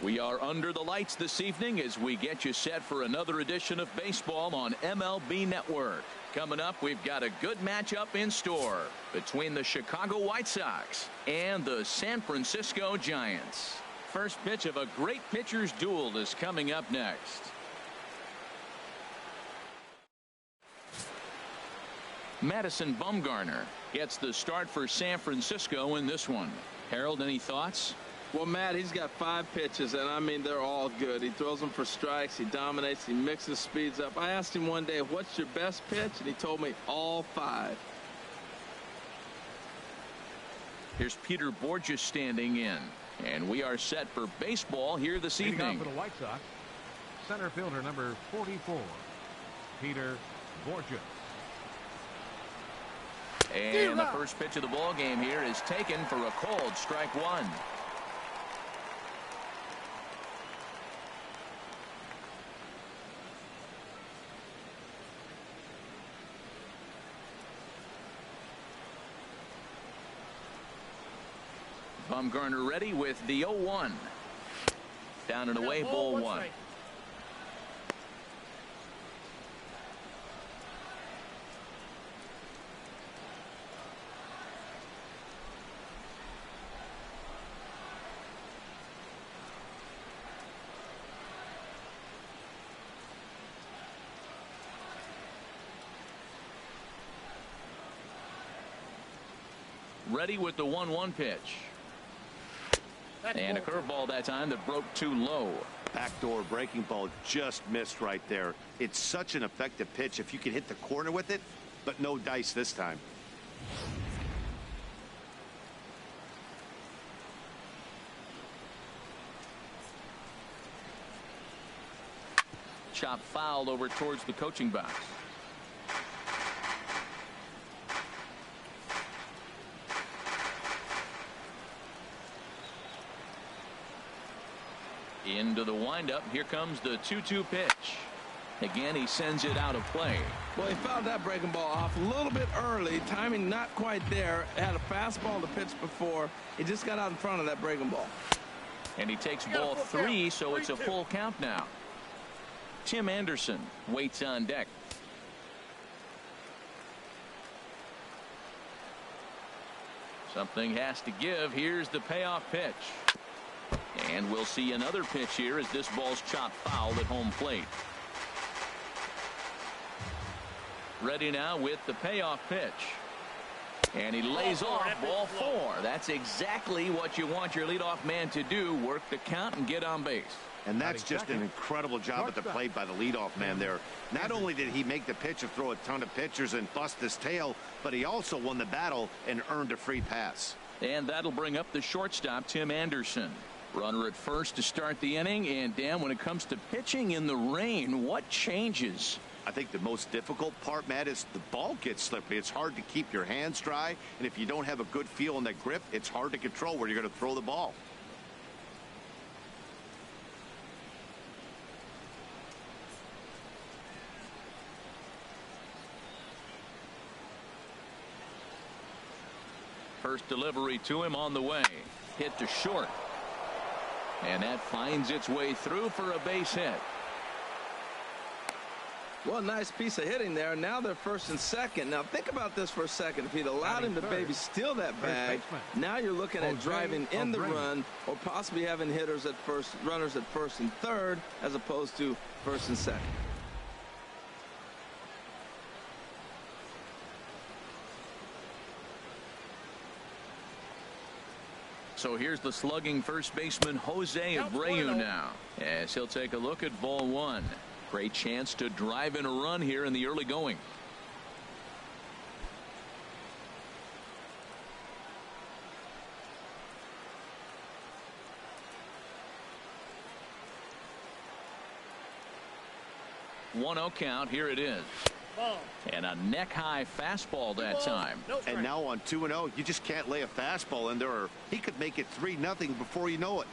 We are under the lights this evening as we get you set for another edition of baseball on MLB Network. Coming up, we've got a good matchup in store between the Chicago White Sox and the San Francisco Giants. First pitch of a great pitcher's duel is coming up next. Madison Bumgarner gets the start for San Francisco in this one. Harold, any thoughts? Well, Matt, he's got 5 pitches, and I mean, they're all good. He throws them for strikes. He dominates. He mixes speeds up. I asked him one day, what's your best pitch? And he told me all 5. Here's Peter Bourjos standing in. And we are set for baseball here this evening. For the White Sox, center fielder number 44, Peter Bourjos. And the first pitch of the ball game here is taken for a cold strike 1. Bumgarner ready with the 0-1. Down and away, ball 1. Ready with the 1-1 pitch. And a curveball that time that broke too low. Backdoor breaking ball just missed right there. It's such an effective pitch if you can hit the corner with it, but no dice this time. Chop foul over towards the coaching box. Into the windup. Here comes the 2-2 pitch. Again, he sends it out of play. Well, he fouled that breaking ball off a little bit early. Timing not quite there. Had a fastball to pitch before. He just got out in front of that breaking ball. And he takes ball 3, so it's a full count now. Tim Anderson waits on deck. Something has to give. Here's the payoff pitch. And we'll see another pitch here as this ball's chopped foul at home plate. Ready now with the payoff pitch. And he lays off ball 4. That's exactly what you want your leadoff man to do. Work the count and get on base. And that's just an incredible job at the plate by the leadoff man there. Not only did he make the pitch and throw a ton of pitchers and bust his tail, but he also won the battle and earned a free pass. And that'll bring up the shortstop, Tim Anderson. Runner at first to start the inning. And Dan, when it comes to pitching in the rain, what changes? I think the most difficult part, Matt, is the ball gets slippery. It's hard to keep your hands dry, and if you don't have a good feel in that grip, it's hard to control where you're going to throw the ball. First delivery to him on the way. Hit to short. And that finds its way through for a base hit. Well, nice piece of hitting there. Now they're first and second. Now think about this for a second. If he'd allowed him to maybe steal that bag, now you're looking at driving in the run or possibly having hitters at first, runners at first and third, as opposed to first and second. So here's the slugging first baseman Jose Abreu now, as he'll take a look at ball 1. Great chance to drive in a run here in the early going. One-0 count. Here it is. And a neck-high fastball that time. And now on 2-0, you just can't lay a fastball in there, or he could make it 3-0 before you know it.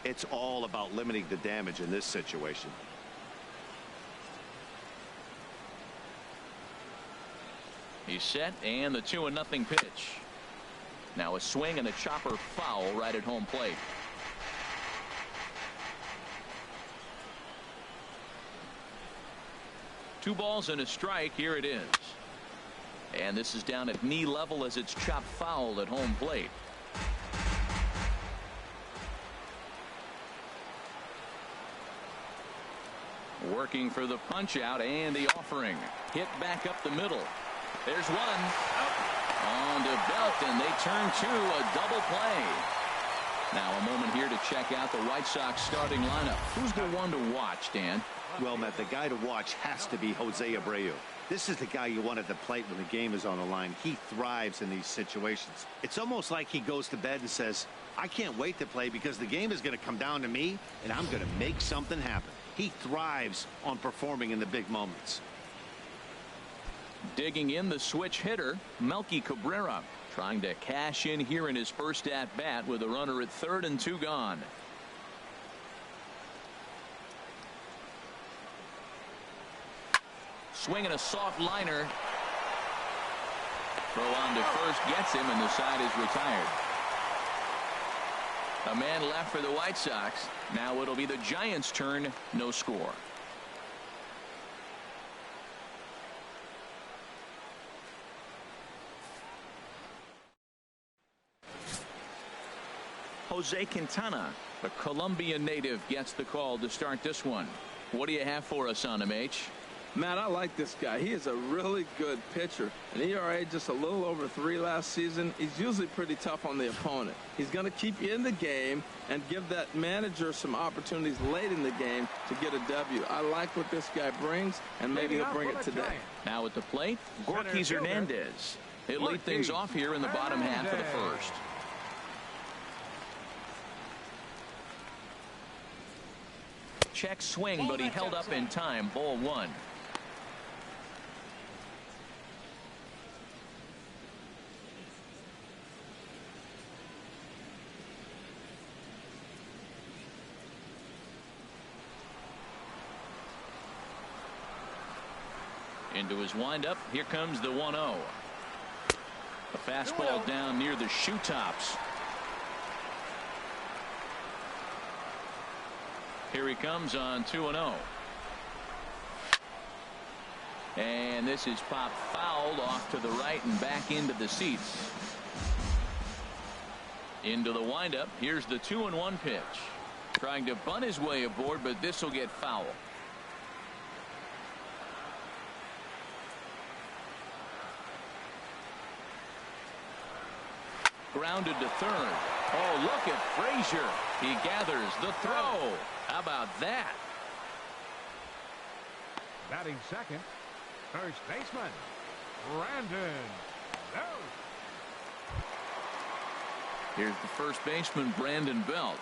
It's all about limiting the damage in this situation. He's set, and the 2-0 pitch. Now a swing and a chopper foul right at home plate. 2 balls and a strike. Here it is. And this is down at knee level as it's chopped foul at home plate. Working for the punch out and the offering. Hit back up the middle. There's one. On to Belt, and they turn to a double play. Now a moment here to check out the White Sox starting lineup. Who's the one to watch, Dan? Well, Matt, the guy to watch has to be Jose Abreu. This is the guy you want at the plate when the game is on the line. He thrives in these situations. It's almost like he goes to bed and says, I can't wait to play because the game is going to come down to me, and I'm going to make something happen. He thrives on performing in the big moments. Digging in the switch hitter, Melky Cabrera, trying to cash in here in his first at bat with a runner at third and 2 gone. Swinging a soft liner. Throw on to first gets him, and the side is retired. A man left for the White Sox. Now it'll be the Giants' turn. No score. Jose Quintana, the Colombian native, gets the call to start this one. What do you have for us on him, H? Matt, I like this guy. He is a really good pitcher. An ERA just a little over 3 last season. He's usually pretty tough on the opponent. He's going to keep you in the game and give that manager some opportunities late in the game to get a W. I like what this guy brings, and maybe he'll bring it today. Now at the plate, Gorkys Hernandez. He'll lead things off here in the bottom half of the first. Check swing, but he held up in time. Ball 1. Into his windup. Here comes the 1-0. A fastball down near the shoe tops. Here he comes on 2-0. And this is popped fouled off to the right and back into the seats. Into the windup. Here's the 2-1 pitch. Trying to bunt his way aboard, but this will get foul. Grounded to third. Oh, look at Frazier. He gathers the throw. How about that? Batting second, first baseman, Brandon Belt. Here's the first baseman, Brandon Belt.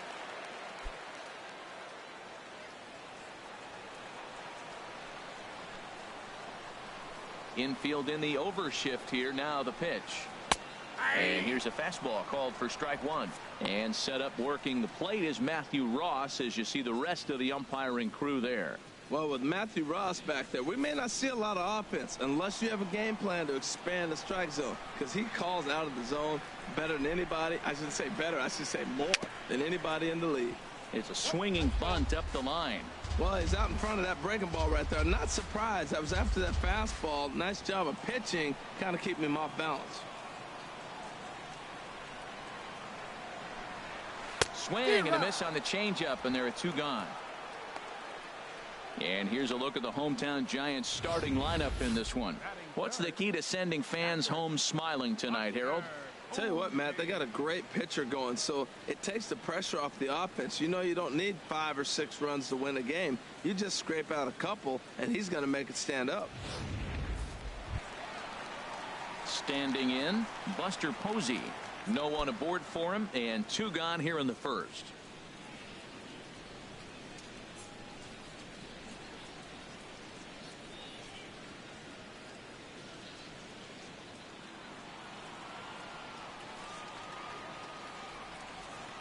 Infield in the overshift here. Now the pitch. And here's a fastball called for strike 1. And set up working the plate is Matthew Ross, as you see the rest of the umpiring crew there. Well, with Matthew Ross back there, we may not see a lot of offense unless you have a game plan to expand the strike zone, because he calls out of the zone better than anybody. I shouldn't say better. I should say more than anybody in the league. It's a swinging bunt up the line. Well, he's out in front of that breaking ball right there. Not surprised. That was after that fastball. Nice job of pitching, kind of keeping him off balance. Swing and a miss on the changeup, and there are 2 gone. And here's a look at the hometown Giants starting lineup in this one. What's the key to sending fans home smiling tonight, Harold? Tell you what, Matt, they got a great pitcher going, so it takes the pressure off the offense. You know you don't need 5 or 6 runs to win a game. You just scrape out a couple, and he's going to make it stand up. Standing in, Buster Posey. No one aboard for him, and 2 gone here in the first.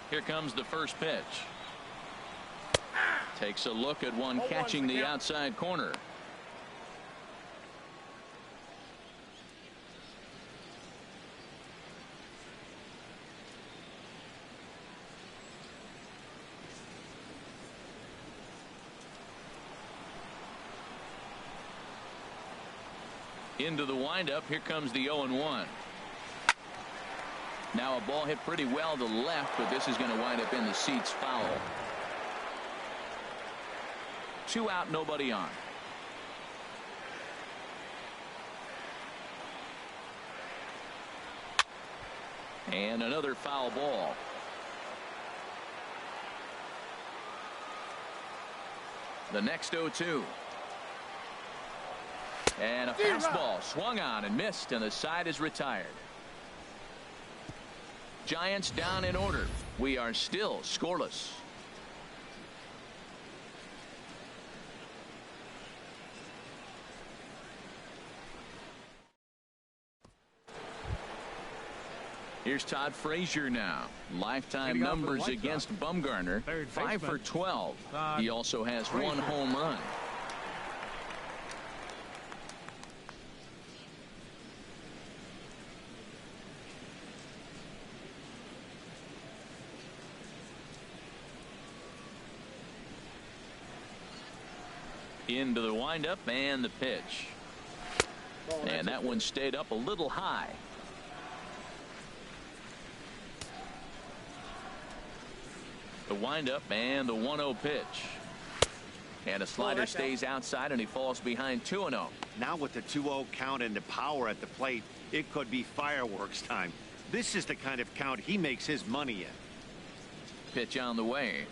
Here comes the first pitch. Takes a look at one catching the outside corner. Into the windup. Here comes the 0-1. Now a ball hit pretty well to the left, but this is going to wind up in the seats foul. 2 out, nobody on. And another foul ball. The next 0-2. And a fastball swung on and missed, and the side is retired. Giants down in order. We are still scoreless. Here's Todd Frazier now. Lifetime numbers against Bumgarner. 5 for 12. He also has 1 home run. Into the windup and the pitch. And that one stayed up a little high. The windup and the 1-0 pitch. And a slider stays outside, and he falls behind 2-0. Now with the 2-0 count and the power at the plate, it could be fireworks time. This is the kind of count he makes his money in. Pitch on the way.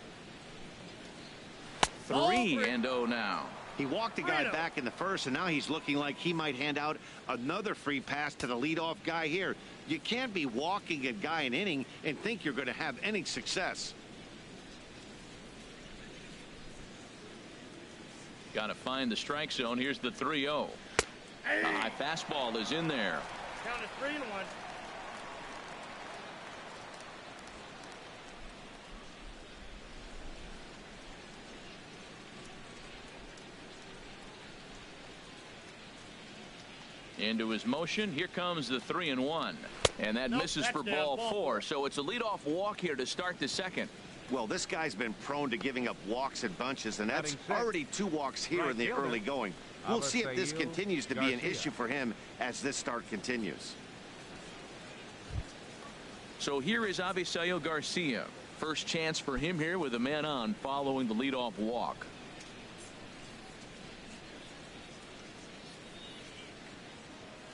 3-0 now. He walked the guy back in the first, and now he's looking like he might hand out another free pass to the leadoff guy here. You can't be walking a guy an inning and think you're going to have any success. Got to find the strike zone. Here's the 3-0. A high fastball is in there. Count is 3-1. Into his motion. Here comes the 3-1. And that misses for ball 4. So it's a leadoff walk here to start the second. Well, this guy's been prone to giving up walks in bunches, and that's already 2 walks here in the early going. We'll see if this continues to be an issue for him as this start continues. So here is Avisail Garcia. First chance for him here with a man on following the leadoff walk.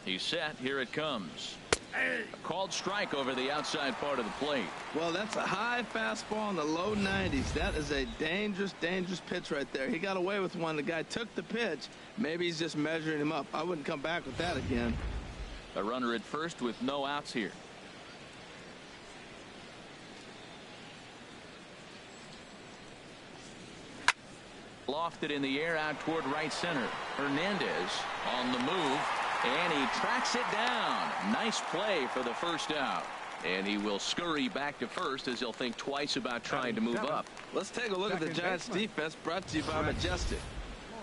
He's set. Here it comes. A called strike over the outside part of the plate. Well, that's a high fastball in the low 90s. That is a dangerous, dangerous pitch right there. He got away with one. The guy took the pitch. Maybe he's just measuring him up. I wouldn't come back with that again. A runner at first with no outs here. Lofted in the air out toward right center. Hernandez on the move. And he tracks it down. Nice play for the first out. And he will scurry back to first as he'll think twice about trying to move up. Let's take a look at the Giants defense, brought to you by Majestic.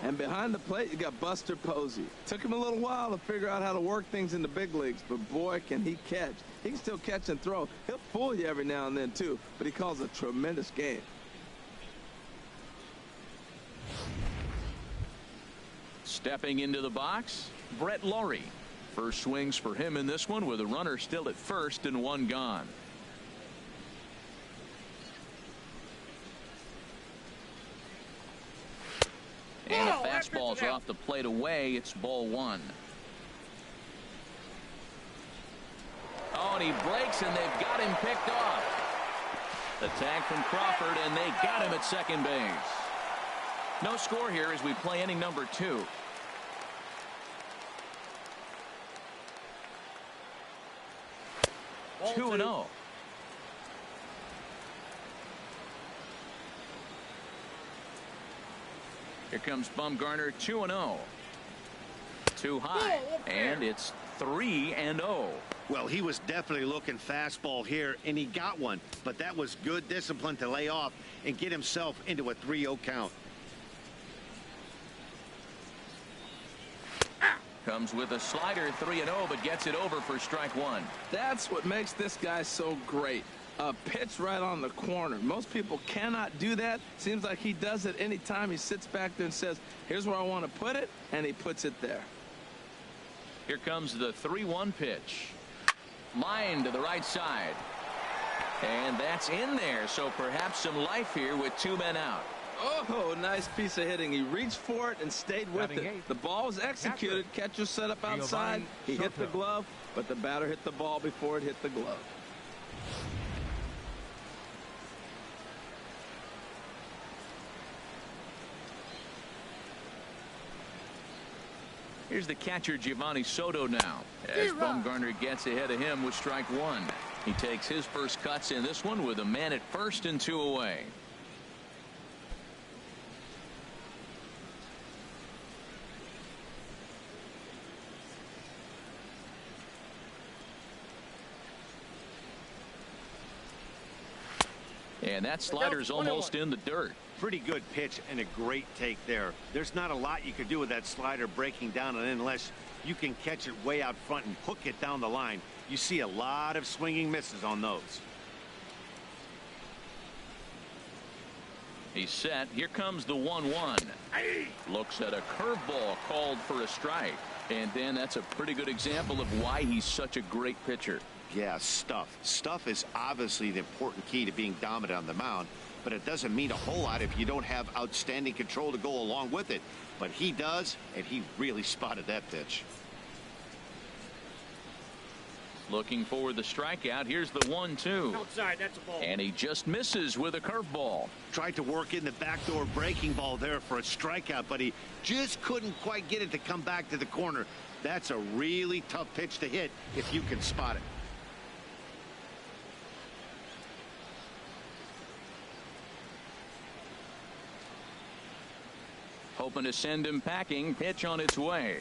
And behind the plate, you got Buster Posey. Took him a little while to figure out how to work things in the big leagues, but boy, can he catch. He can still catch and throw. He'll fool you every now and then, too, but he calls a tremendous game. Stepping into the box, Brett Lawrie. First swings for him in this one with a runner still at first and 1 gone. And the fastball's off the plate away. It's ball 1. Oh, and he breaks, and they've got him picked off. The tag from Crawford, and they got him at second base. No score here as we play inning number 2. Ball 2-0. Here comes Bumgarner. 2-0. Too high, and it's 3-0. Well, he was definitely looking fastball here, and he got one, but that was good discipline to lay off and get himself into a 3-0 count. Comes with a slider, 3-0, but gets it over for strike 1. That's what makes this guy so great. A pitch right on the corner. Most people cannot do that. Seems like he does it anytime he sits back there and says, here's where I want to put it, and he puts it there. Here comes the 3-1 pitch. Line to the right side. And that's in there, so perhaps some life here with 2 men out. Oh, nice piece of hitting. He reached for it and stayed with it. The ball was executed. Catcher set up outside. He hit the glove, but the batter hit the ball before it hit the glove. Here's the catcher, Giovanni Soto, now, as Bumgarner gets ahead of him with strike 1. He takes his first cuts in this one with a man at first and 2 away. And that slider's almost in the dirt. Pretty good pitch and a great take there. There's not a lot you could do with that slider breaking down, and unless you can catch it way out front and hook it down the line, you see a lot of swinging misses on those. He's set. Here comes the 1-1. Looks at a curveball called for a strike. And then that's a pretty good example of why he's such a great pitcher. Yeah, stuff. Stuff is obviously the important key to being dominant on the mound, but it doesn't mean a whole lot if you don't have outstanding control to go along with it. But he does, and he really spotted that pitch. Looking for the strikeout. Here's the 1-2. Outside, that's a ball. And he just misses with a curveball. Tried to work in the backdoor breaking ball there for a strikeout, but he just couldn't quite get it to come back to the corner. That's a really tough pitch to hit if you can spot it. Hoping to send him packing. Pitch on its way.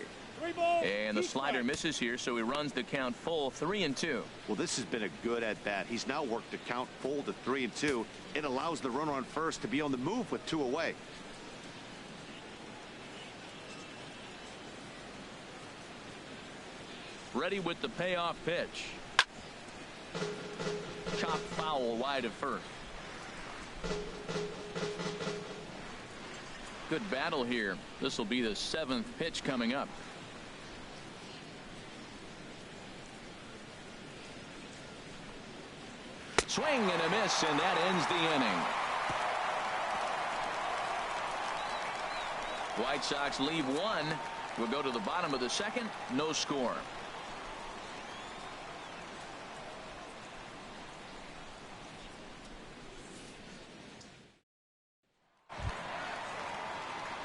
And the slider misses here, so he runs the count full 3-2. Well, this has been a good at bat. He's now worked the count full to 3-2. It allows the runner on first to be on the move with 2 away. Ready with the payoff pitch. Chop foul wide of first. Good battle here. This will be the 7th pitch coming up. Swing and a miss, and that ends the inning. White Sox leave 1. We'll go to the bottom of the 2nd. No score.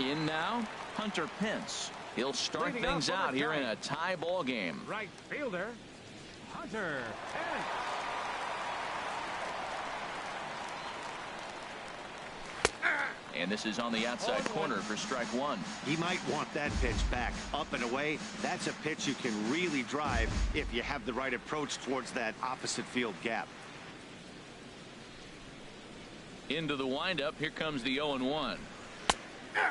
In now, Hunter Pence. He'll start things out here in a tie ball game. Right fielder, Hunter Pence. And this is on the outside corner for strike 1. He might want that pitch back up and away. That's a pitch you can really drive if you have the right approach towards that opposite field gap. Into the windup. Here comes the 0-1.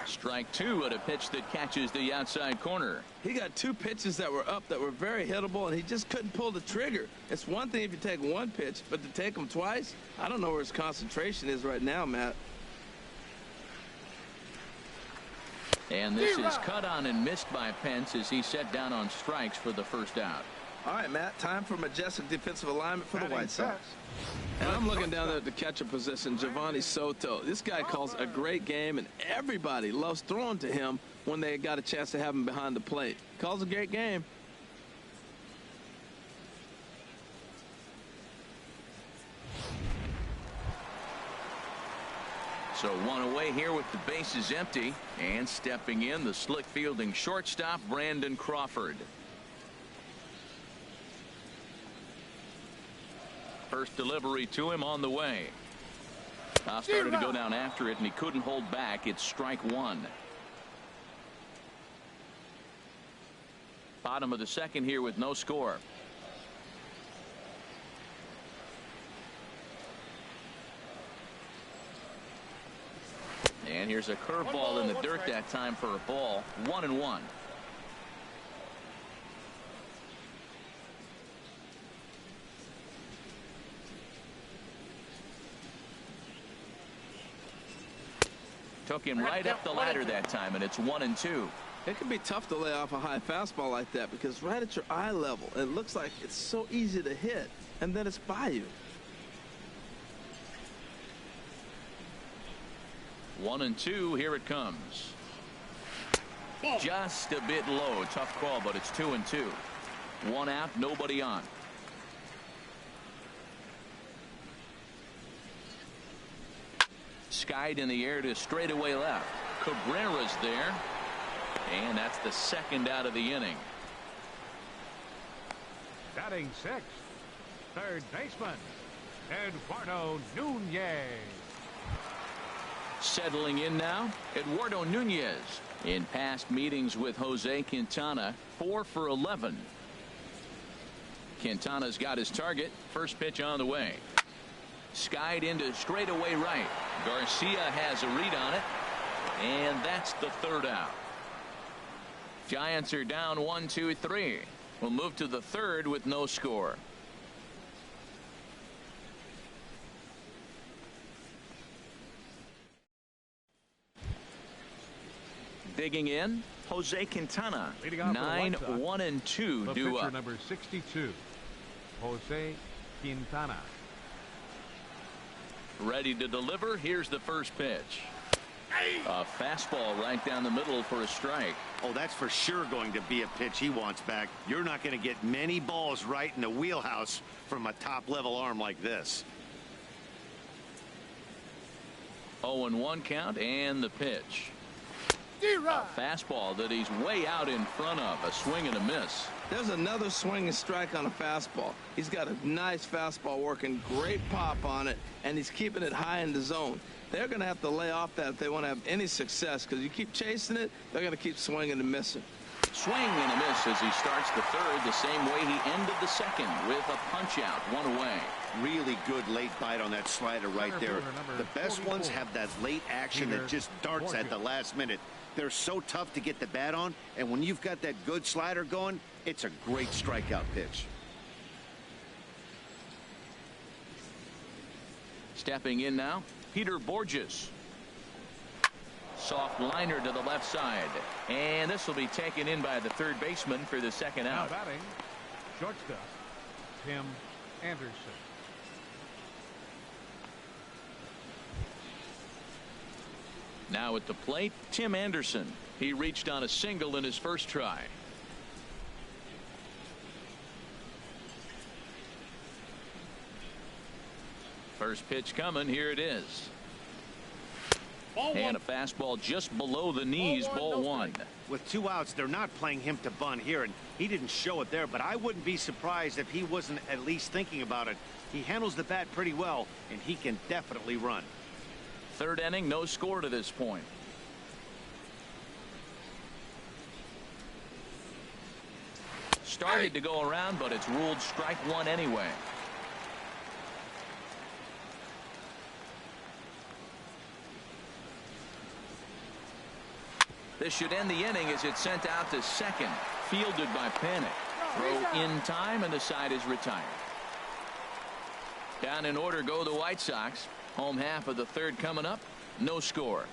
Strike 2 at a pitch that catches the outside corner. He got 2 pitches that were up that were very hittable, and he just couldn't pull the trigger. It's one thing if you take 1 pitch, but to take them twice, I don't know where his concentration is right now, Matt. And this is cut on and missed by Pence as he set down on strikes for the first out. All right, Matt, time for majestic defensive alignment for the White Sox. And I'm looking down there at the catcher position, Giovanni Soto. This guy calls a great game, and everybody loves throwing to him when they got a chance to have him behind the plate. Calls a great game. So 1 away here with the bases empty, and stepping in, the slick fielding shortstop, Brandon Crawford. First delivery to him on the way. Started to go down after it, and he couldn't hold back. It's strike 1. Bottom of the 2nd here with no score. And here's a curveball in the dirt that time for a ball. 1-1. Took him right up the ladder that time, and it's 1-2. It can be tough to lay off a high fastball like that because right at your eye level, it looks like it's so easy to hit, and then it's by you. 1-2, here it comes. Just a bit low. Tough call, but it's 2-2. 1 out, nobody on. Skied in the air to straightaway left. Cabrera's there. And that's the second out of the inning. Batting sixth, third baseman, Eduardo Nunez. Settling in now, Eduardo Nunez. In past meetings with Jose Quintana, 4 for 11. Quintana's got his target. First pitch on the way. Skied into straightaway right. Garcia has a read on it. And that's the third out. Giants are down 1-2-3. We'll move to the third with no score. Digging in, Jose Quintana. 9-1-2 due up. Number 62, Jose Quintana. Ready to deliver. Here's the first pitch. A fastball right down the middle for a strike. Oh, that's for sure going to be a pitch he wants back. You're not going to get many balls right in the wheelhouse from a top-level arm like this. 0-1 count and the pitch. A fastball that he's way out in front of. A swing and a miss. There's another swing and strike on a fastball. He's got a nice fastball working, great pop on it, and he's keeping it high in the zone. They're going to have to lay off that if they want to have any success, because you keep chasing it, they're going to keep swinging and missing. Swing and a miss as he starts the third the same way he ended the second with a punch out, 1 away. Really good late bite on that slider right there. The best ones have that late action that just darts at the last minute. They're so tough to get the bat on, and when you've got that good slider going, it's a great strikeout pitch. Stepping in now, Peter Borges. Soft liner to the left side, and this will be taken in by the third baseman for the second out. Now batting, shortstop, Tim Anderson. Now at the plate, Tim Anderson. He reached on a single in his first try. First pitch coming. Here it is. And a fastball just below the knees. Ball one. With 2 outs, they're not playing him to bunt here, and he didn't show it there, but I wouldn't be surprised if he wasn't at least thinking about it. He handles the bat pretty well, and he can definitely run. Third inning, no score to this point. Started to go around, but it's ruled strike one anyway. This should end the inning as it's sent out to second. Fielded by Panic. Throw in time, and the side is retired. Down in order go the White Sox. Home half of the third coming up. No score.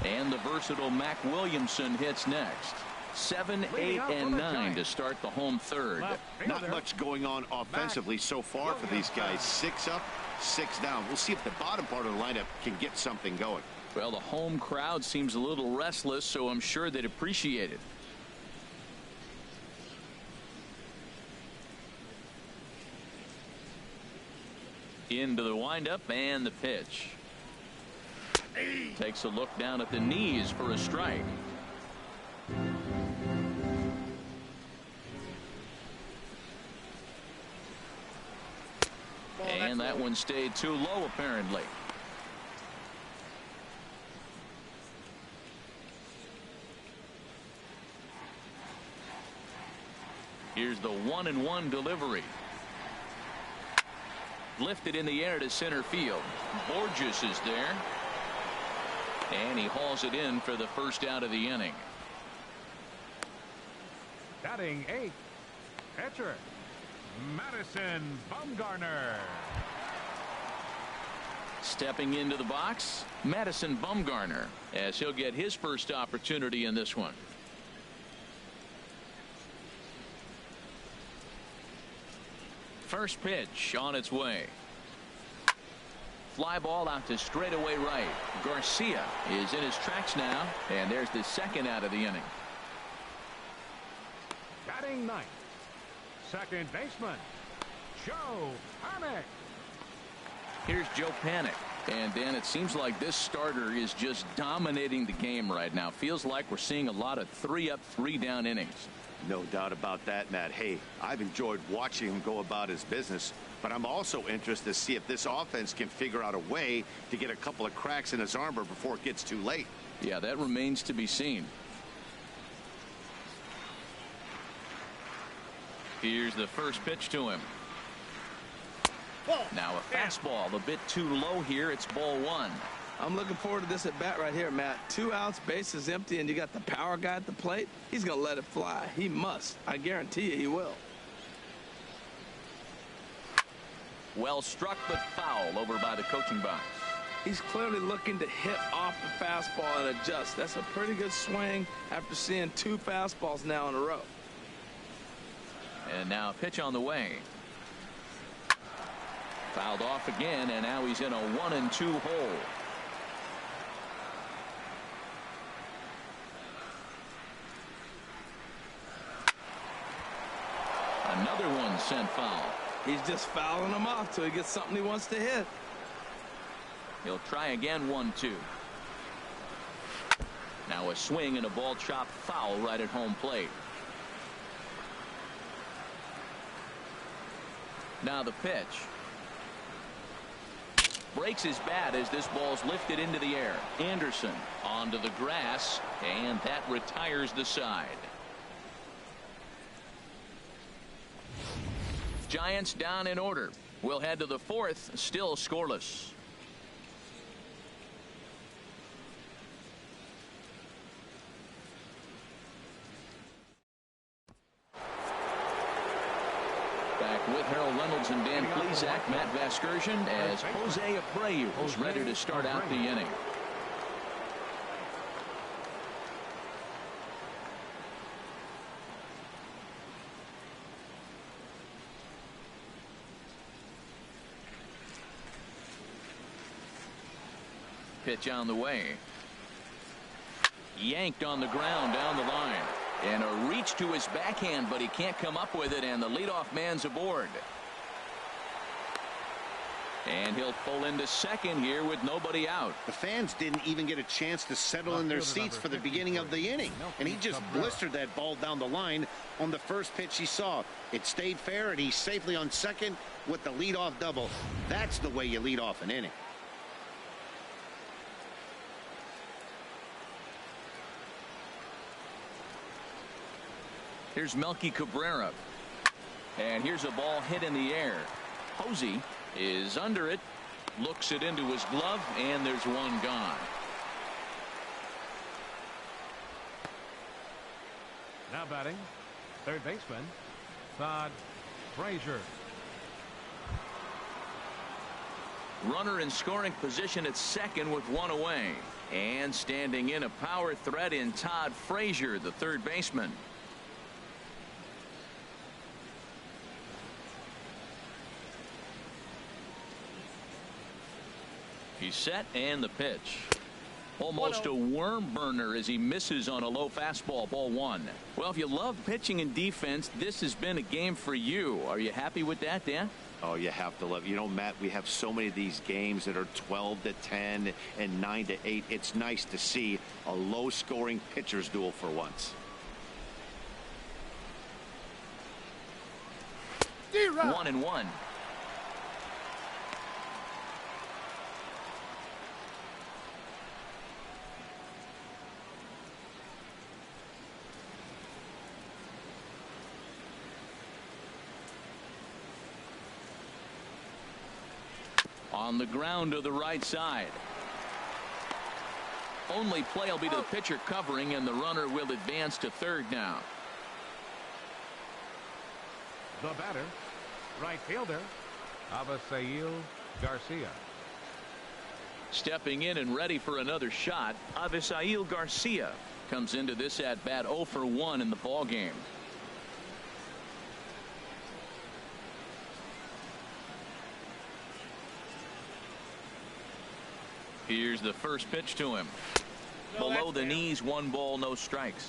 And the versatile Mac Williamson hits next. 7, 8, and 9 to start the home third. Not much going on offensively so far for these guys. 6 up, 6 down. We'll see if the bottom part of the lineup can get something going. Well, the home crowd seems a little restless, so I'm sure they'd appreciate it. Into the windup and the pitch. Takes a look down at the knees for a strike. And that one stayed too low, apparently. Here's the 1-1 delivery. Lifted in the air to center field. Borges is there. And he hauls it in for the first out of the inning. Batting 8th, catcher Madison Bumgarner. Stepping into the box, Madison Bumgarner, as he'll get his first opportunity in this one. First pitch on its way. Fly ball out to straightaway right. Garcia is in his tracks now, and there's the second out of the inning. Batting ninth, second baseman, Joe Panik. Here's Joe Panik. And Dan, it seems like this starter is just dominating the game right now. Feels like we're seeing a lot of 3-up, 3-down innings. No doubt about that, Matt. Hey, I've enjoyed watching him go about his business, but I'm also interested to see if this offense can figure out a way to get a couple of cracks in his armor before it gets too late. Yeah, that remains to be seen. Here's the first pitch to him. Now a fastball a bit too low here. It's ball one. I'm looking forward to this at bat right here, Matt. 2 outs, base is empty, and you got the power guy at the plate. He's going to let it fly. He must. I guarantee you he will. Well struck, but foul over by the coaching box. He's clearly looking to hit off the fastball and adjust. That's a pretty good swing after seeing 2 fastballs now in a row. And now a pitch on the way. Fouled off again, and now he's in a 1-2 hole. Another one sent foul. He's just fouling them off till he gets something he wants to hit. He'll try again. 1-2. Now a swing and a ball chopped foul right at home plate. Now the pitch. Breaks his bat as this ball's lifted into the air. Anderson onto the grass, and that retires the side. Giants down in order. We'll head to the 4th, still scoreless. Back with Harold Reynolds and Dan Plesac, Matt Vasgersian, as Jose Abreu is ready to start out the inning. Pitch on the way. Yanked on the ground down the line. And a reach to his backhand, but he can't come up with it, and the leadoff man's aboard. And he'll pull into second here with nobody out. The fans didn't even get a chance to settle in their seats for the beginning of the inning, and he just blistered that ball down the line on the first pitch he saw. It stayed fair, and he's safely on second with the leadoff double. That's the way you lead off an inning. Here's Melky Cabrera. And here's a ball hit in the air. Posey is under it. Looks it into his glove, and there's one gone. Now batting, third baseman, Todd Frazier. Runner in scoring position at second with one away. And standing in a power threat in Todd Frazier, the third baseman. He's set, and the pitch. Almost a worm burner as he misses on a low fastball. Ball one. Well, if you love pitching and defense, this has been a game for you. Are you happy with that, Dan? Oh, you have to love. You know, Matt, we have so many of these games that are 12-10 and 9-8. It's nice to see a low-scoring pitcher's duel for once. 1-1. On the ground to the right side. Only play will be to the pitcher covering, and the runner will advance to third now. The batter, right fielder, Avisail Garcia. Stepping in and ready for another shot, Avisail Garcia comes into this at bat 0 for 1 in the ball game. Here's the first pitch to him. Below the knees, 1 ball, no strikes.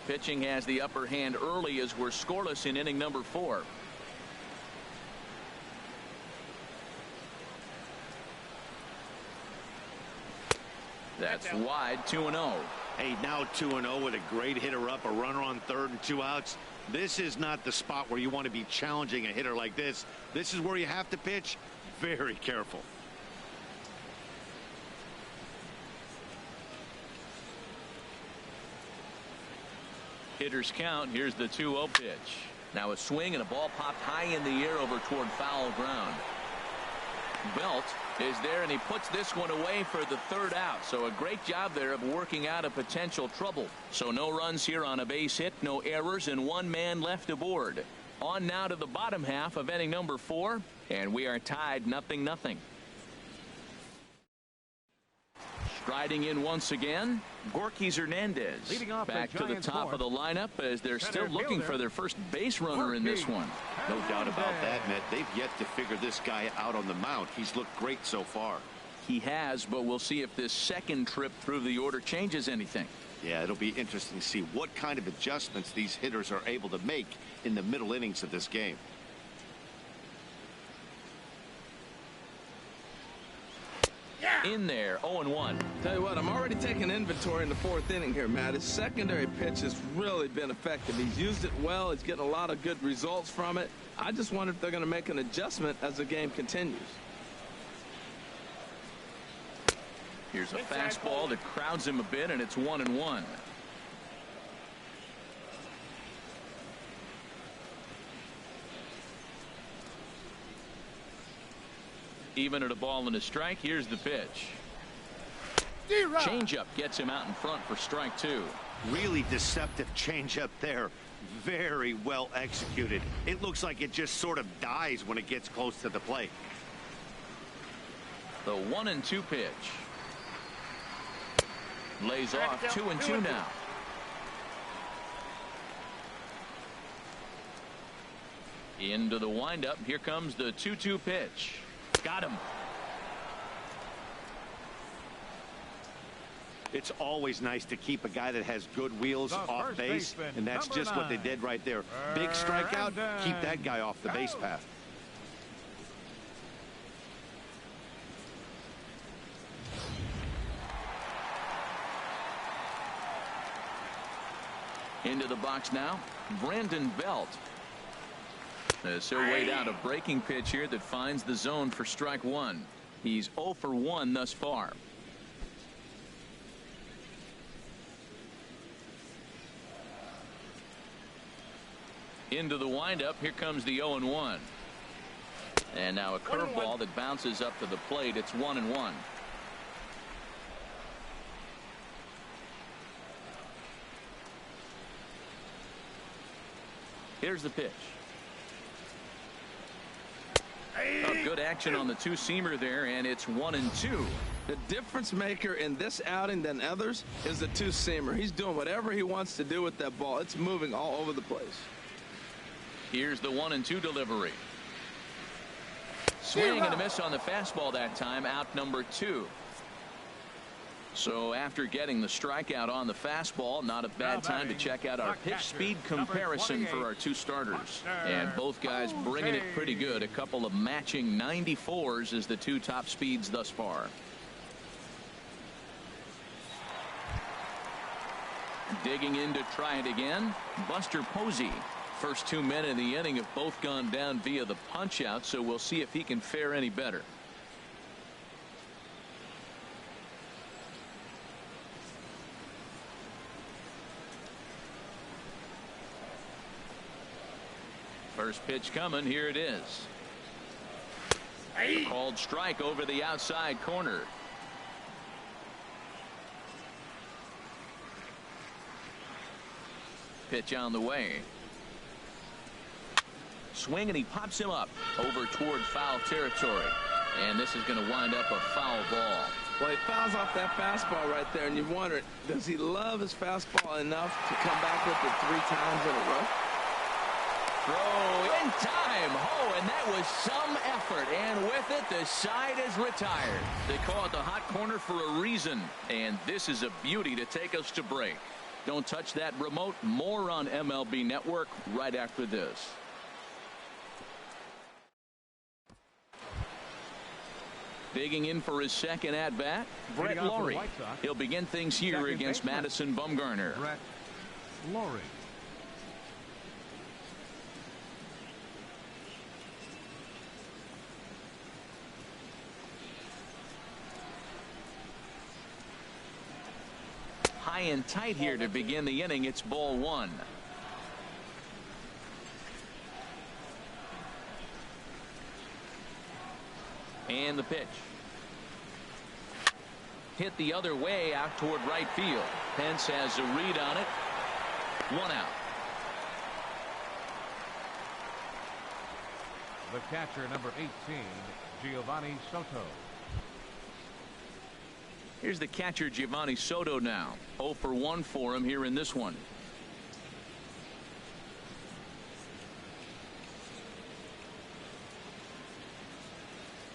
Pitching has the upper hand early as we're scoreless in inning number 4. That's wide, 2-0. Hey, now 2-0 with a great hitter up, a runner on third and 2 outs. This is not the spot where you want to be challenging a hitter like this. This is where you have to pitch very careful. Hitters count. Here's the 2-0 pitch. Now a swing and a ball popped high in the air over toward foul ground. Belt is there and he puts this one away for the 3rd out. So a great job there of working out a potential trouble. So no runs here on a base hit, no errors, and 1 man left aboard. On now to the bottom half of inning number 4, and we are tied 0-0. Striding in once again, Gorky Hernandez. Back to the top of the lineup as they're still looking for their first base runner in this one. No doubt about that, Matt. They've yet to figure this guy out on the mound. He's looked great so far. He has, but we'll see if this second trip through the order changes anything. Yeah, it'll be interesting to see what kind of adjustments these hitters are able to make in the middle innings of this game. In there, 0-1. Tell you what, I'm already taking inventory in the 4th inning here, Matt. His secondary pitch has really been effective. He's used it well. He's getting a lot of good results from it. I just wonder if they're going to make an adjustment as the game continues. Here's a fastball that crowds him a bit, and it's 1-1. Even at a ball and a strike. Here's the pitch. Changeup gets him out in front for strike 2. Really deceptive changeup there. Very well executed. It looks like it just sort of dies when it gets close to the plate. The 1-2 pitch. Lays off 2-2 now. Into the windup. Here comes the 2-2 pitch. Got him. It's always nice to keep a guy that has good wheels off base, and that's just what they did right there. Big strikeout, keep that guy off the base path. Into the box now, Brandon Belt. As he'll wait out a breaking pitch here that finds the zone for strike 1. He's 0 for 1 thus far. Into the windup. Here comes the 0-1. And now a curveball that bounces up to the plate. It's 1-1. Here's the pitch. Oh, good action on the 2-seamer there, and it's 1-2. The difference maker in this outing than others is the 2-seamer. He's doing whatever he wants to do with that ball. It's moving all over the place. Here's the 1-2 delivery. Swing and a miss on the fastball that time. Out number 2. So after getting the strikeout on the fastball, not a bad time to check out our pitch speed comparison for our 2 starters. And both guys bringing it pretty good. A couple of matching 94s as the 2 top speeds thus far. Digging in to try it again, Buster Posey. First 2 men in the inning have both gone down via the punch out, so we'll see if he can fare any better. First pitch coming. Here it is. A called strike over the outside corner. pitch on the way. Swing, and he pops him up over toward foul territory. And this is going to wind up a foul ball. Well, he fouls off that fastball right there, and you wonder, does he love his fastball enough to come back with it 3 times in a row? Throw in time. Oh, and that was some effort. And with it, the side is retired. They call it the hot corner for a reason. And this is a beauty to take us to break. Don't touch that remote. More on MLB Network right after this. Digging in for his second at-bat, Brett Lawrie. He'll begin things here against Madison Bumgarner. Brett Lawrie. High and tight here to begin the inning. It's ball 1. And the pitch. Hit the other way out toward right field. Pence has a read on it. 1 out. The catcher, number 18, Giovanni Soto. Here's the catcher, Giovanni Soto, now. 0 for 1 for him here in this one.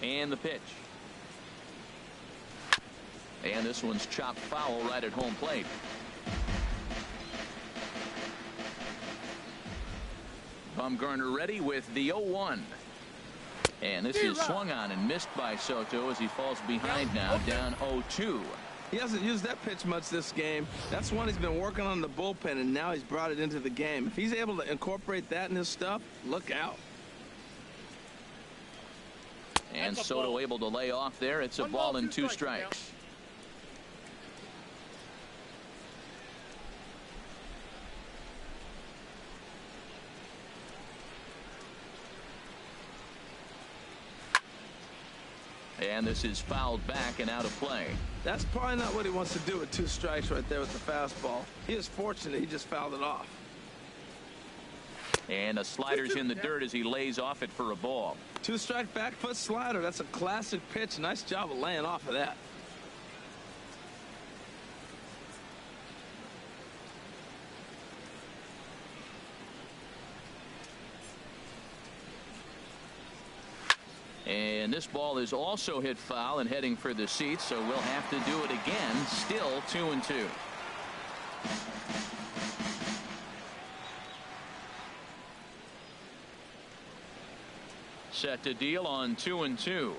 And the pitch. And this one's chopped foul right at home plate. Bumgarner ready with the 0-1. And this is swung on and missed by Soto as he falls behind now, down 0-2. He hasn't used that pitch much this game. That's one he's been working on the bullpen, and now he's brought it into the game. If he's able to incorporate that in his stuff, look out. And Soto able to lay off there. It's a ball and 2 strikes. And this is fouled back and out of play. That's probably not what he wants to do with 2 strikes right there with the fastball. He is fortunate he just fouled it off. And a slider's in the dirt as he lays off it for a ball. 2-strike back foot slider. That's a classic pitch. Nice job of laying off of that. And this ball is also hit foul and heading for the seats, so we'll have to do it again. Still 2-2. Set to deal on 2-2.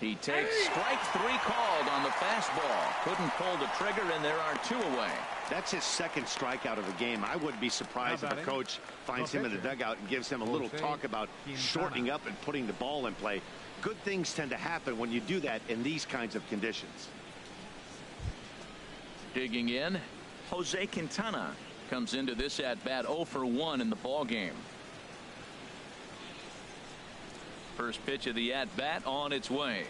He takes strike 3 called on the fastball. Couldn't pull the trigger, and there are 2 away. That's his second strikeout of the game. I wouldn't be surprised if a coach finds him in the dugout and gives him a little talk about shortening up and putting the ball in play. Good things tend to happen when you do that in these kinds of conditions. Digging in, Jose Quintana comes into this at bat 0 for 1 in the ball game. First pitch of the at bat on its way.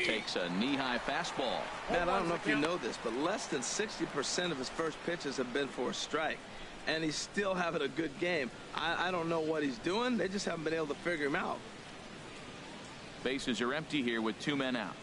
Takes a knee-high fastball. Matt, I don't know if you know this, but less than 60% of his first pitches have been for a strike, and he's still having a good game. I don't know what he's doing. They just haven't been able to figure him out. Bases are empty here with 2 men out.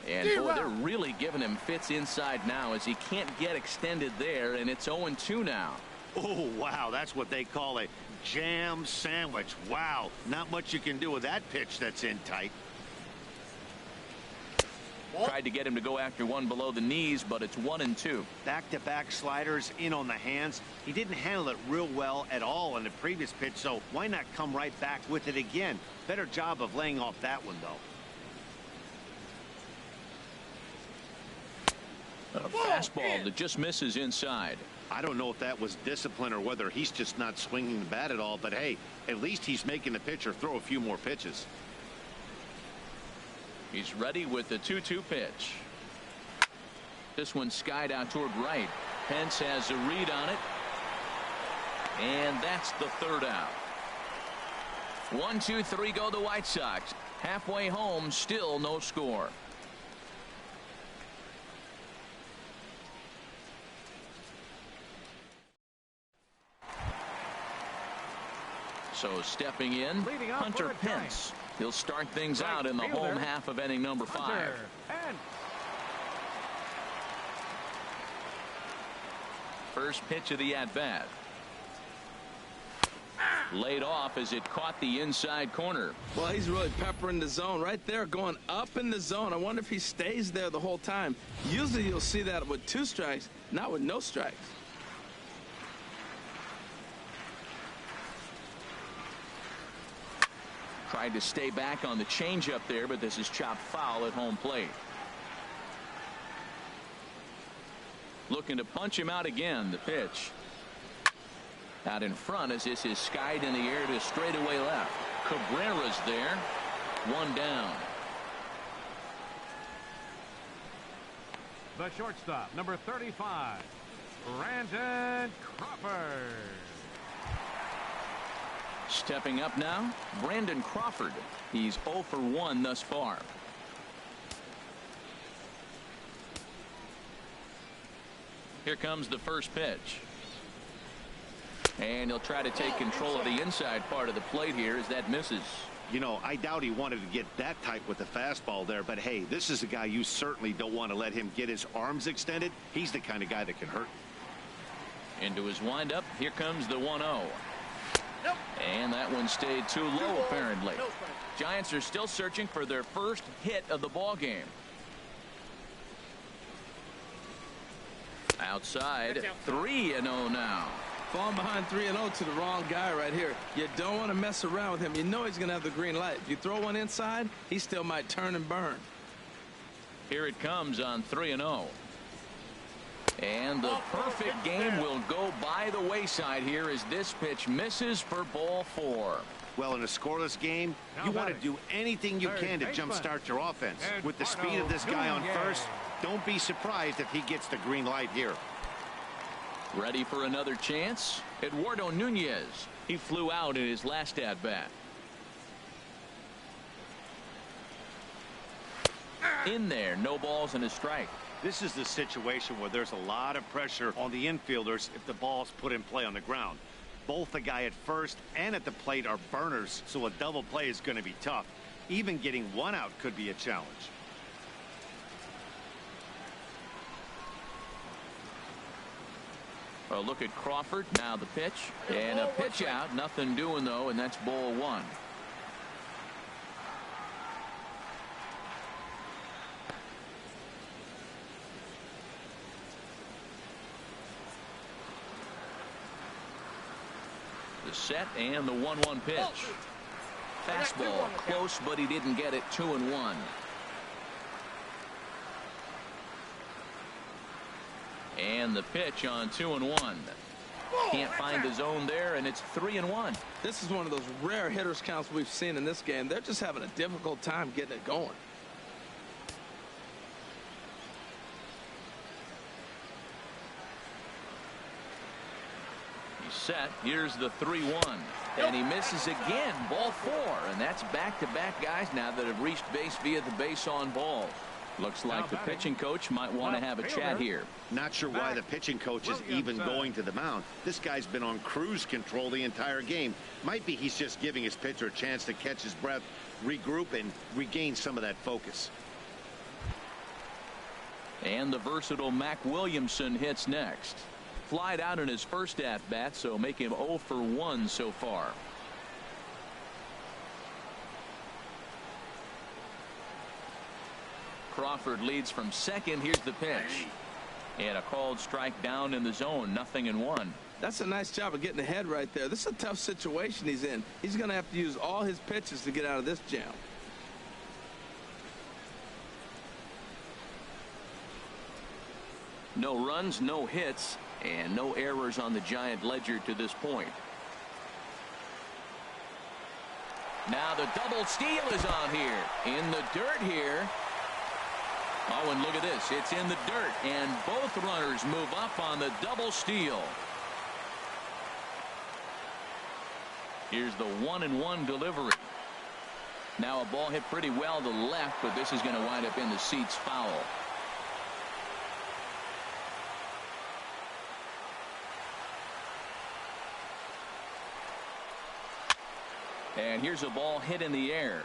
And boy, they're really giving him fits inside now as he can't get extended there, and it's 0-2 now. Oh, wow, that's what they call a jam sandwich. Wow, not much you can do with that pitch that's in tight. Tried to get him to go after one below the knees, but it's 1-2. Back-to-back sliders in on the hands. He didn't handle it real well at all in the previous pitch, so why not come right back with it again? Better job of laying off that one, though. A fastball that just misses inside. I don't know if that was discipline or whether he's just not swinging the bat at all, but hey, at least he's making the pitcher throw a few more pitches. He's ready with the 2-2 pitch. This one skied out toward right. Pence has a read on it. And that's the 3rd out. 1-2-3 go the White Sox. Halfway home, still no score. So stepping in, Hunter Pence. He'll start things out in the home half of inning number 5. First pitch of the at-bat. Laid off as it caught the inside corner. Well, he's really peppering the zone right there, going up in the zone. I wonder if he stays there the whole time. Usually you'll see that with 2 strikes, not with no strikes. Tried to stay back on the changeup there, but this is chopped foul at home plate. Looking to punch him out again. The pitch. Out in front as this is skied in the air to straightaway left. Cabrera's there. 1 down. The shortstop, number 35, Brandon Crawford. Stepping up now, Brandon Crawford. He's 0 for 1 thus far. Here comes the first pitch. And he'll try to take control of the inside part of the plate here as that misses. You know, I doubt he wanted to get that tight with the fastball there, but hey, this is a guy you certainly don't want to let him get his arms extended. He's the kind of guy that can hurt. Into his windup, here comes the 1-0. And that one stayed too low apparently. Giants are still searching for their first hit of the ball game. Outside, 3-0 now. Falling behind 3-0 to the wrong guy right here. You don't want to mess around with him. You know he's going to have the green light. If you throw one inside, he still might turn and burn. Here it comes on 3-0. And the perfect game will go by the wayside here as this pitch misses for ball 4. Well, in a scoreless game, you want to do anything you can to jumpstart your offense. With the speed of this guy on first, don't be surprised if he gets the green light here. Ready for another chance? Eduardo Nunez. He flew out in his last at-bat. In there, no balls and a strike. This is the situation where there's a lot of pressure on the infielders if the ball's put in play on the ground. Both the guy at first and at the plate are burners, so a double play is going to be tough. Even getting one out could be a challenge. A look at Crawford. Now the pitch. And a pitch out. Nothing doing, though, and that's ball 1. The set and the 1-1 pitch. Fastball close, but he didn't get it. 2-1. And the pitch on 2-1. Can't find the zone there, and it's 3-1. This is one of those rare hitters counts we've seen in this game. They're just having a difficult time getting it going. He's set. Here's the 3-1. And he misses again. Ball 4. And that's back-to-back guys now that have reached base via the base on balls. Looks like the pitching coach might want to have a chat here. Not sure why the pitching coach is even going to the mound. This guy's been on cruise control the entire game. Might be he's just giving his pitcher a chance to catch his breath, regroup, and regain some of that focus. And the versatile Mac Williamson hits next. Flied out in his first at-bat, so make him 0 for 1 so far. Crawford leads from second. Here's the pitch. And a called strike down in the zone. 0-1. That's a nice job of getting ahead right there. This is a tough situation he's in. He's going to have to use all his pitches to get out of this jam. No runs, no hits, and no errors on the Giant ledger to this point. Now the double steal is on here. In the dirt here. Oh, and look at this. It's in the dirt, and both runners move up on the double steal. Here's the 1-1 delivery. Now a ball hit pretty well to left, but this is going to wind up in the seats foul. And here's a ball hit in the air.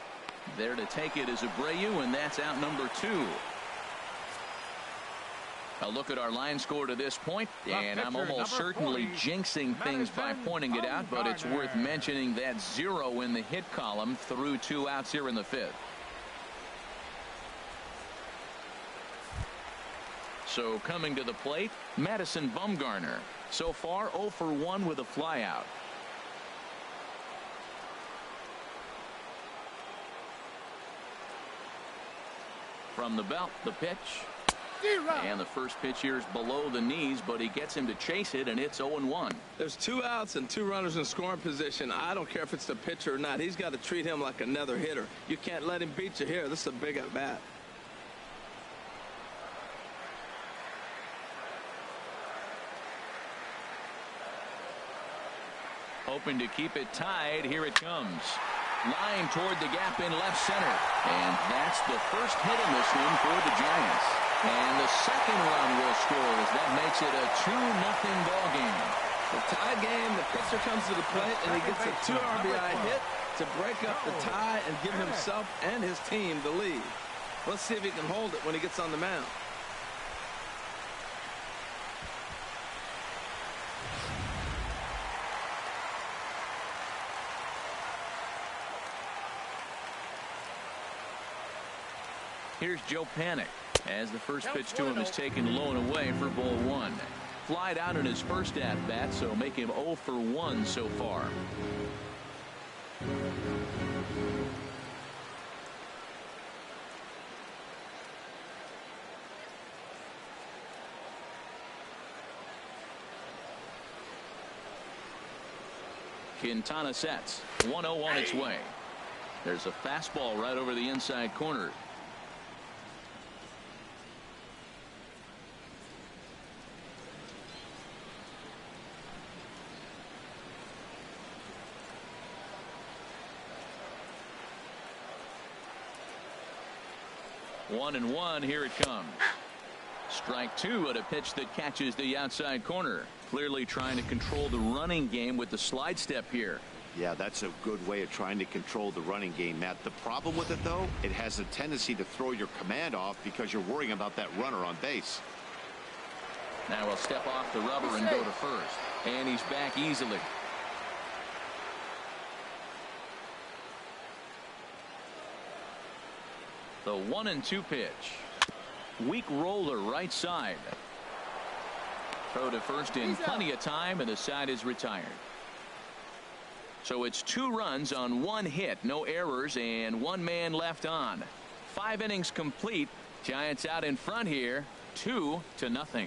There to take it is Abreu, and that's out number 2. A look at our line score to this point, and I'm almost certainly jinxing things by pointing it out, but it's worth mentioning that 0 in the hit column through 2 outs here in the 5th. So coming to the plate, Madison Bumgarner. So far 0 for 1 with a flyout. From the belt, the pitch. And the first pitch here is below the knees, but he gets him to chase it, and it's 0-1. There's 2 outs and 2 runners in scoring position. I don't care if it's the pitcher or not. He's got to treat him like another hitter. You can't let him beat you here. This is a big at bat. Hoping to keep it tied. Here it comes. Line toward the gap in left center. And that's the first hit in this one for the Giants. And the second run will score as that makes it a 2-0 ball game. The tie game, the pitcher comes to the plate and he gets a 2 RBI hit to break up the tie and give himself and his team the lead. Let's see if he can hold it when he gets on the mound. Here's Joe Panik as the first pitch to him is taken low and away for ball 1. Flied out in his first at bat, so make him 0 for 1 so far. Quintana sets. 1-0 on its way. There's a fastball right over the inside corner. One and one. Here it comes. Strike 2 at a pitch that catches the outside corner. Clearly trying to control the running game with the slide step here. Yeah, that's a good way of trying to control the running game, Matt. The problem with it, though, it has a tendency to throw your command off because you're worrying about that runner on base. Now he'll step off the rubber and go to first. And he's back easily. The 1-2 pitch. Weak roller right side. Throw to first in plenty of time, and the side is retired. So it's 2 runs on 1 hit, no errors, and 1 man left on. 5 innings complete. Giants out in front here, 2-0.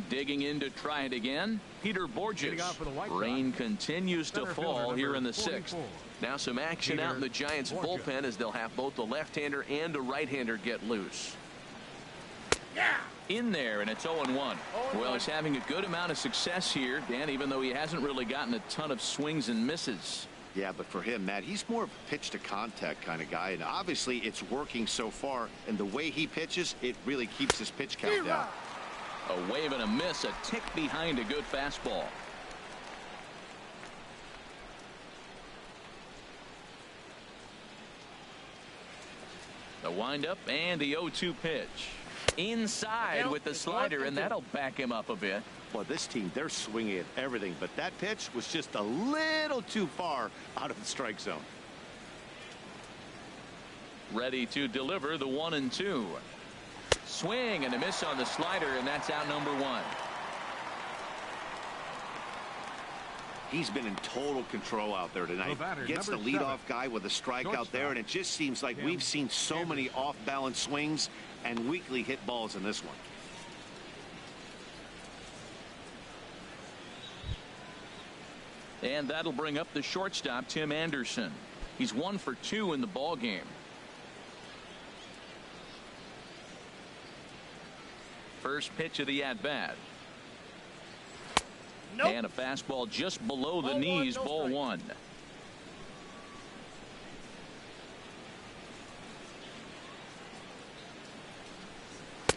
Digging in to try it again, Peter Borges. Rain continues to fall here in the 6th. Now some action out in the Giants bullpen as they'll have both the left-hander and a right-hander get loose. In there, and it's 0-1. Well, he's having a good amount of success here, Dan, even though he hasn't really gotten a ton of swings and misses. Yeah, but for him, Matt, he's more of a pitch to contact kind of guy, and obviously it's working so far, and the way he pitches, it really keeps his pitch count down. A wave and a miss, a tick behind a good fastball. The windup and the 0-2 pitch. Inside with the slider, and that'll back him up a bit. Well, this team, they're swinging at everything, but that pitch was just a little too far out of the strike zone. Ready to deliver the 1-2. Swing and a miss on the slider, and that's out number 1. He's been in total control out there tonight. Gets the leadoff guy with a strikeout there, and it just seems like we've seen so many off-balance swings and weakly hit balls in this one. And that'll bring up the shortstop, Tim Anderson. He's 1 for 2 in the ball game. First pitch of the at-bat. Nope. And a fastball just below the knees, ball 1.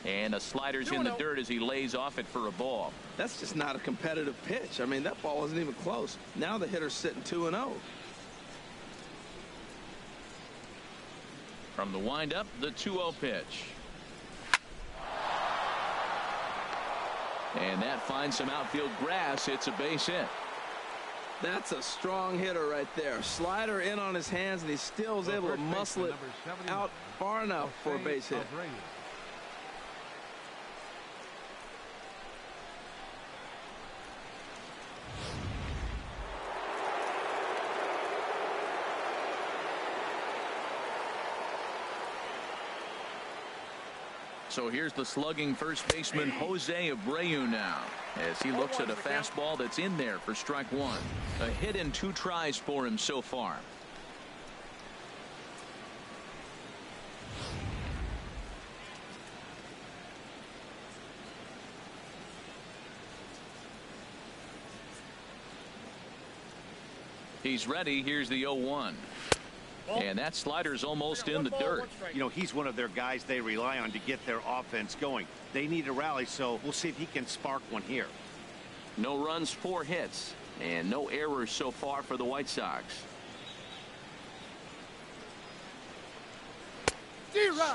And a slider's in the dirt as he lays off it for a ball. That's just not a competitive pitch. I mean, that ball wasn't even close. Now the hitter's sitting 2-0. From the windup, the 2-0 pitch. And that finds some outfield grass. It's a base hit. That's a strong hitter right there. Slider in on his hands, and he still is able to muscle it out far enough for a base hit. So here's the slugging first baseman Jose Abreu now as he looks at a fastball that's in there for strike one. A hit in 2 tries for him so far. He's ready. Here's the 0-1. And that slider's almost in the dirt. You know, he's one of their guys they rely on to get their offense going. They need a rally, so we'll see if he can spark one here. No runs, 4 hits, and no errors so far for the White Sox.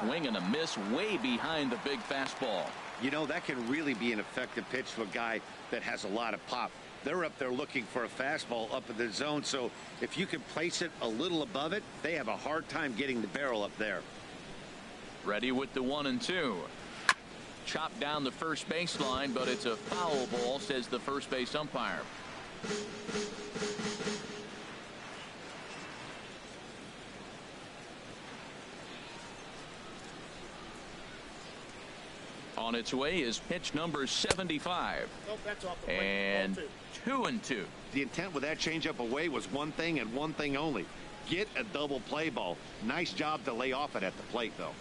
Swing and a miss way behind the big fastball. You know, that can really be an effective pitch to a guy that has a lot of pop. They're up there looking for a fastball up in the zone, so if you can place it a little above it, they have a hard time getting the barrel up there. Ready with the 1-2. Chopped down the first baseline, but it's a foul ball, says the first base umpire. On its way is pitch number 75. Nope, that's off the plate. And 2-2. The intent with that changeup away was one thing and one thing only. Get a double play ball. Nice job to lay off it at the plate, though.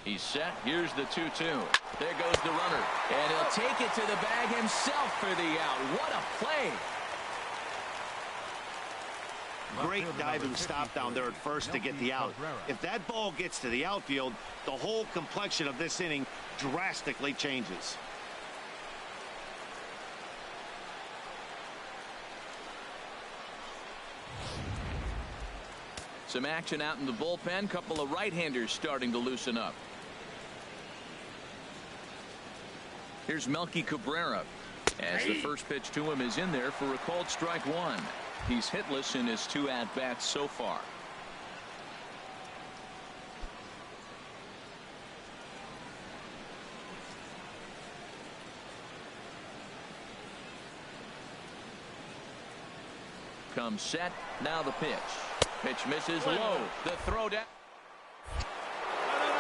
He's set. Here's the 2-2. There goes the runner. And he'll take it to the bag himself for the out. What a play. Great diving stop down there at first to get the out. If that ball gets to the outfield, the whole complexion of this inning drastically changes. Some action out in the bullpen. Couple of right-handers starting to loosen up. Here's Melky Cabrera as the first pitch to him is in there for a called strike one. He's hitless in his 2 at-bats so far. Comes set. Now the pitch. Pitch misses low. The throw down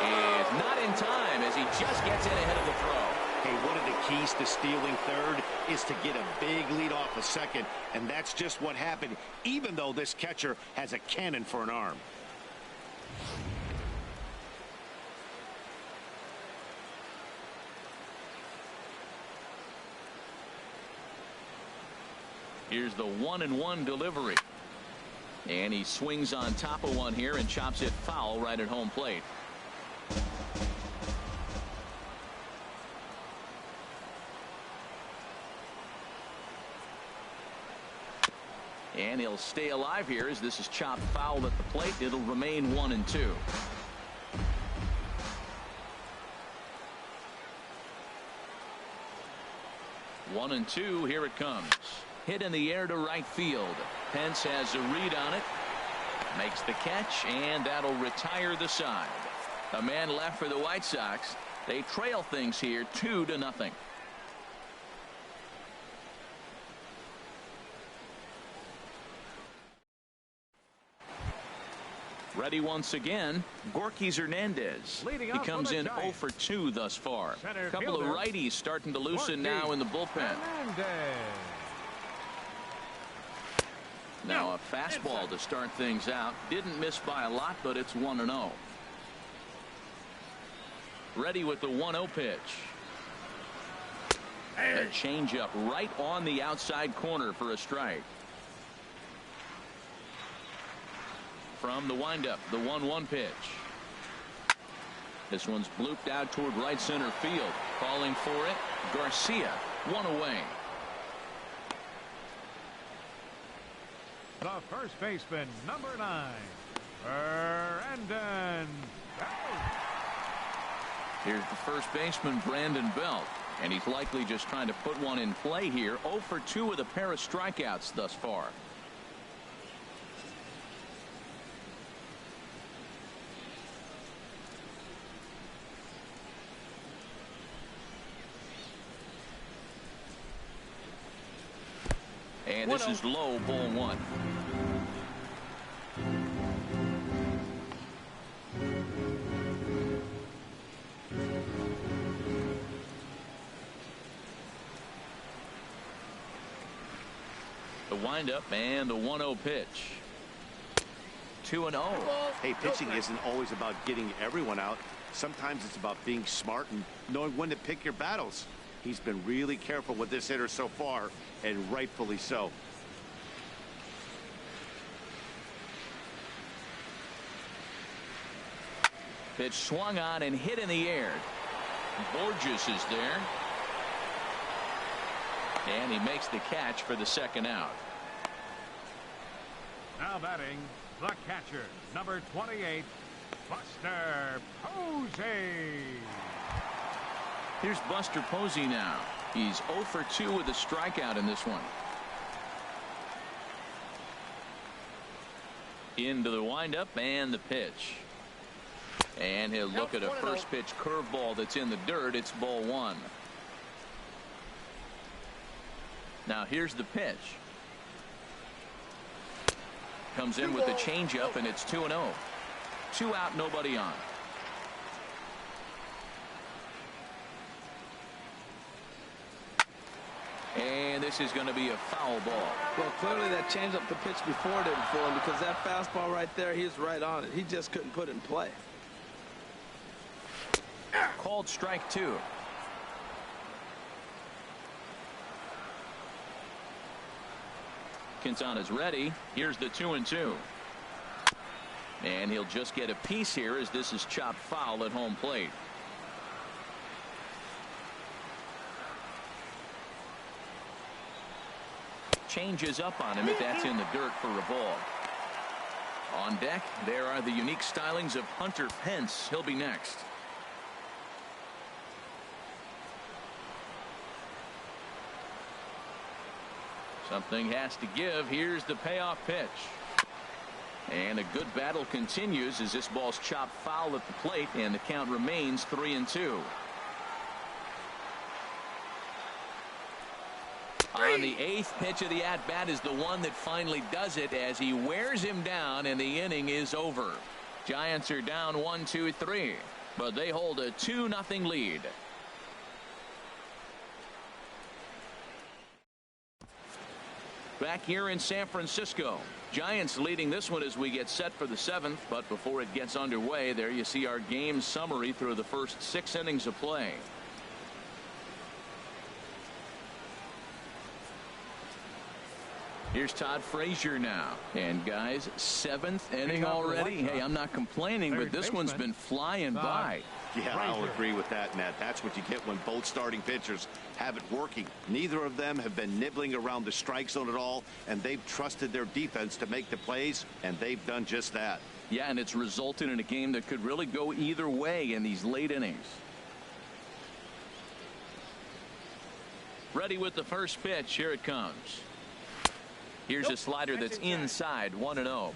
is not in time as he just gets in ahead of the throw. Hey, one of the keys to stealing third is to get a big lead off a second, and that's just what happened, even though this catcher has a cannon for an arm. Here's the 1-1 delivery. And he swings on top of one here and chops it foul right at home plate. And he'll stay alive here as this is chopped foul at the plate. It'll remain 1-2. One and two. Here it comes. Hit in the air to right field. Pence has a read on it. Makes the catch, and that'll retire the side. A man left for the White Sox. They trail things here 2-0. Ready once again, Gorky Hernandez. He comes in 0 for 2 thus far. A couple of righties starting to loosen now in the bullpen. Now a fastball to start things out. Didn't miss by a lot, but it's 1-0. Ready with the 1-0 pitch. A changeup right on the outside corner for a strike. from the windup, the 1-1 pitch. This one's blooped out toward right center field. Calling for it, Garcia, one away. The first baseman, number 9, Brandon Belt. Here's the first baseman, Brandon Belt, and he's likely just trying to put one in play here. 0 for 2 with a pair of strikeouts thus far. And this is low, ball 1. The windup and the 1-0 pitch. 2-0. Hey, pitching isn't always about getting everyone out. Sometimes it's about being smart and knowing when to pick your battles. He's been really careful with this hitter so far, and rightfully so. Pitch swung on and hit in the air. Borges is there. And he makes the catch for the second out. Now batting, the catcher, number 28, Buster Posey. Here's Buster Posey now. He's 0 for 2 with a strikeout in this one. Into the windup and the pitch. And he'll look at a first pitch curveball that's in the dirt. It's ball 1. Now here's the pitch. Comes in with the changeup, and it's 2-0. 2 out, nobody on. And this is going to be a foul ball. Well, clearly that changeup the pitch before didn't for him, because that fastball right there, he's right on it. He just couldn't put it in play. Called strike 2. Quintana's ready. Here's the 2-2. And he'll just get a piece here as this is chopped foul at home plate. Changes up on him, if that's in the dirt for a ball. On deck, there are the unique stylings of Hunter Pence. He'll be next. Something has to give. Here's the payoff pitch. And a good battle continues as this ball's chopped foul at the plate, and the count remains 3-2. On the 8th pitch of the at-bat is the one that finally does it as he wears him down, and the inning is over. Giants are down 1-2-3, but they hold a 2-0 lead. Back here in San Francisco, Giants leading this one as we get set for the 7th. But before it gets underway, there you see our game summary through the first 6 innings of play. Here's Todd Frazier now. And guys, 7th inning already. Hey, I'm not complaining, but this one's been flying by. Yeah, I'll agree with that, Matt. That's what you get when both starting pitchers have it working. Neither of them have been nibbling around the strike zone at all, and they've trusted their defense to make the plays, and they've done just that. Yeah, and it's resulted in a game that could really go either way in these late innings. Ready with the first pitch. Here it comes. Here's a slider that's inside, 1-0.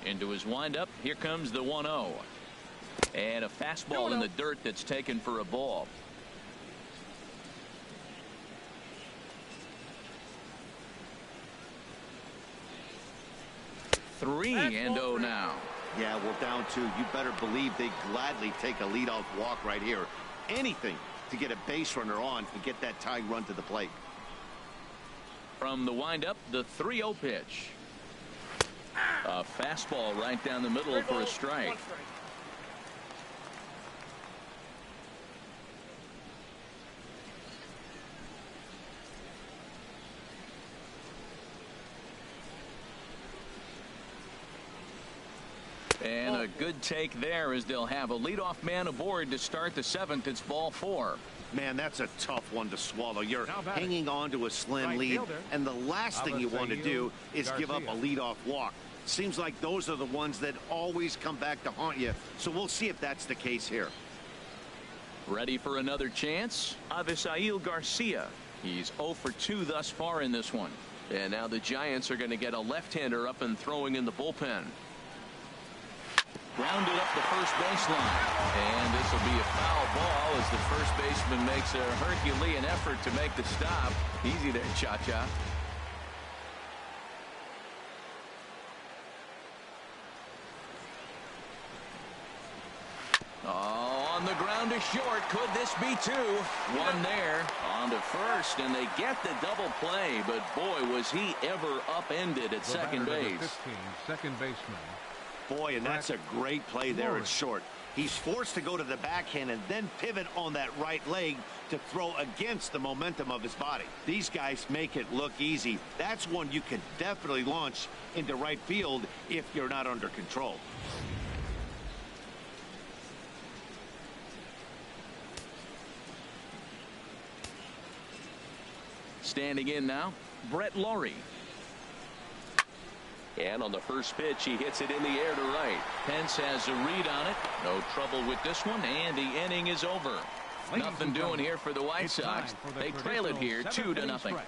Into his windup. Here comes the 1-0. And a fastball in the dirt that's taken for a ball. Three and 0 now. Yeah, we're down 2. You better believe they gladly take a leadoff walk right here. Anything to get a base runner on and get that tying run to the plate. From the windup, the 3-0 pitch. A fastball right down the middle for a strike. take there as they'll have a leadoff man aboard to start the 7th. It's ball 4. Man, that's a tough one to swallow. You're hanging on to a slim lead, and the last thing you want to do is give up a leadoff walk. Seems like those are the ones that always come back to haunt you, so we'll see if that's the case here. Ready for another chance? Avisail Garcia. He's 0 for 2 thus far in this one. And now the Giants are going to get a left-hander up and throwing in the bullpen. Grounded up the first baseline. And this will be a foul ball as the first baseman makes a Herculean effort to make the stop. Easy there, Cha-Cha. Oh, on the ground to short. Could this be 2? One there on to first, and they get the double play. But boy, was he ever upended at second base. 15, second baseman. Boy, and that's a great play there at short. He's forced to go to the backhand and then pivot on that right leg to throw against the momentum of his body. These guys make it look easy. That's one you can definitely launch into right field if you're not under control. Standing in now, Brett Laurie. And on the first pitch, he hits it in the air to right. Pence has a read on it. No trouble with this one, and the inning is over. Nothing doing here for the White Sox. They trail it here 2-0.